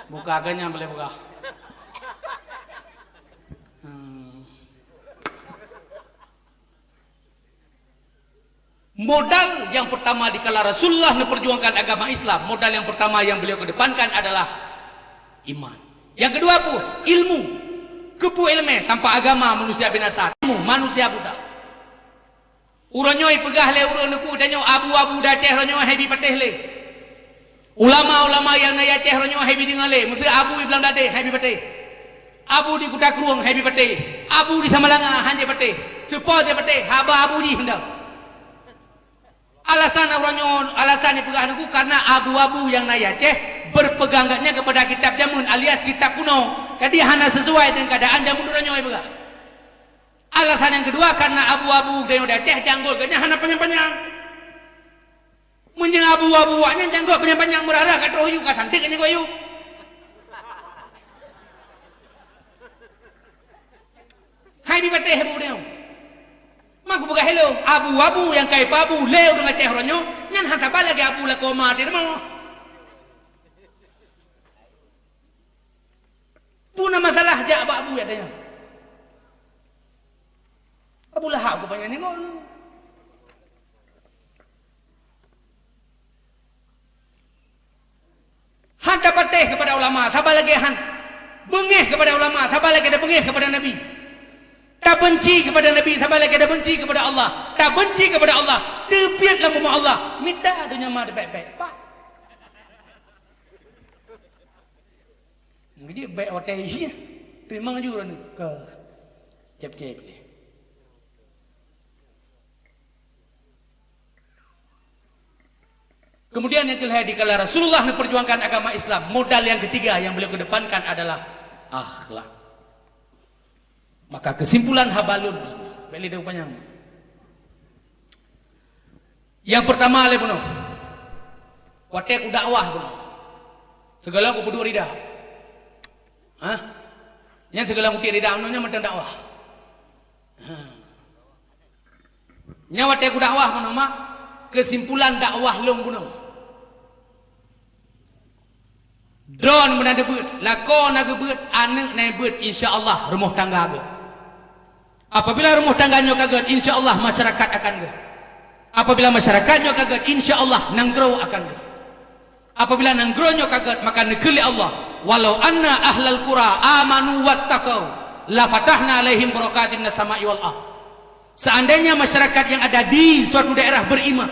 Buka agaknya boleh buka. Modal yang pertama dikala Rasulullah memperjuangkan agama Islam, modal yang pertama yang beliau kedepankan adalah iman. Yang kedua apa? Ilmu. Kepu ilmu tanpa agama manusia binasa. Ilmu manusia budak. Uranyoi pegah le urang neku danyo abu-abu dah ceh ranyo hebi pateh le. Ulama-ulama yang naya ceh ranyo hebi dingale, mesti abu iblang dade hebi pateh. Abu di Kuta Kruang hebi pateh. Abu di Samalanga hanje pateh. Cepo je pateh, haba abu ji hendak. Alasan pegah neku karena abu-abu yang naya ceh berpegangnya kepada kitab jamun alias kitab kuno. Jadi hana sesuai dengan keadaan jamun duranyo ai pegah. Alasan yang kedua karena abu-abu yang udah ceh janggul kayaknya hana panjang-panjang. Menjeng abu-abu waknya janggul panjang-panjang merara kat royu ka santik kayaknya koyu. Hai bi pateh hebu dia. Maku buka hello abu-abu yang kayak babu leo dengan ceh ronyo nyan hanta balik abu la koma di rumah. Puna masalah jak abu ya dia. Abu Lahab rupanya nengok. Hanta pateh kepada ulama, sabar lagi han. Bengih kepada ulama, sabar lagi ada bengih kepada Nabi. Tak benci kepada Nabi, sabar lagi ada benci kepada Allah. Tak benci kepada Allah, tepiatlah muka Allah. Minta dunia mah baik-baik. Pak. Jadi baik hotel ini, terima juga ni ke cep-cep ni. Kemudian yang kelihatan dikala Rasulullah memperjuangkan agama Islam, modal yang ketiga yang beliau kedepankan adalah akhlak. Maka kesimpulan habalun, beli dia panjang. Yang pertama le puno. Wate ku dakwah puno. Segala ku kudu rida. Hah? Yang segala ku rida nya macam dakwah. Nya wate ku dakwah puno mak kesimpulan dakwah long puno. Drone menanda beut, lakon naga beut, anak naik beut, insya-Allah rumah tangga ge. Apabila rumah tangganya kagak, insya-Allah masyarakat akan ge. Apabila masyarakatnya kagak, insya-Allah nanggrow akan ge. Apabila nanggrownya kagak, maka negeri Allah, walau anna ahlal qura amanu wattaqau, la fatahna alaihim barakatin minas sama'i wal ardh. Seandainya masyarakat yang ada di suatu daerah beriman,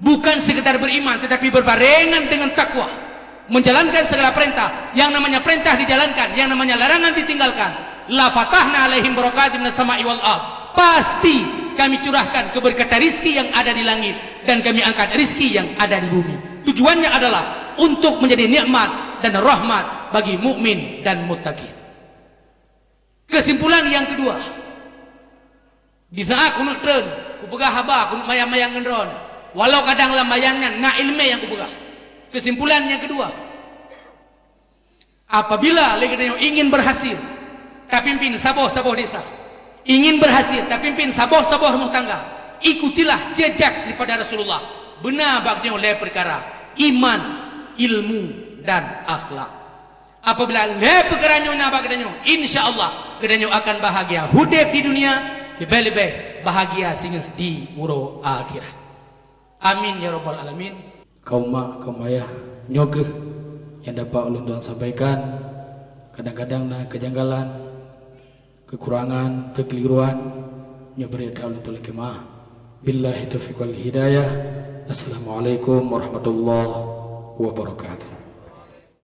bukan sekedar beriman tetapi berbarengan dengan takwa, menjalankan segala perintah, yang namanya perintah dijalankan, yang namanya larangan ditinggalkan, la fatahna alaihim barakatin minas sama'i wal ardh, pasti kami curahkan keberkatan rizki yang ada di langit dan kami angkat rizki yang ada di bumi. Tujuannya adalah untuk menjadi nikmat dan rahmat bagi mukmin dan muttaqin. Kesimpulan yang kedua, di saat kunut tren, ku pegah haba, kunut mayang-mayang ngendron, walau kadang lambayannya na ilme yang ku pegah. Kesimpulan yang kedua, apabila legenda ingin berhasil, tak pimpin saboh-saboh desa, ingin berhasil, tak pimpin saboh-saboh rumah tangga, ikutilah jejak daripada Rasulullah. Benar bagnya oleh perkara iman, ilmu dan akhlak. Apabila le perkara nyonya bagdanyo, insya-Allah kedanyo akan bahagia hidup di dunia, lebih-lebih bahagia sehingga di uro akhirat. Amin ya rabbal alamin. Kaum mak, kaum ayah, nyoge yang dapat ulun tuan sampaikan, kadang-kadang na kejanggalan, kekurangan, kekeliruan, nyoberi ulun tuan kemah. Billahi taufiq wal hidayah. Assalamualaikum warahmatullahi wabarakatuh.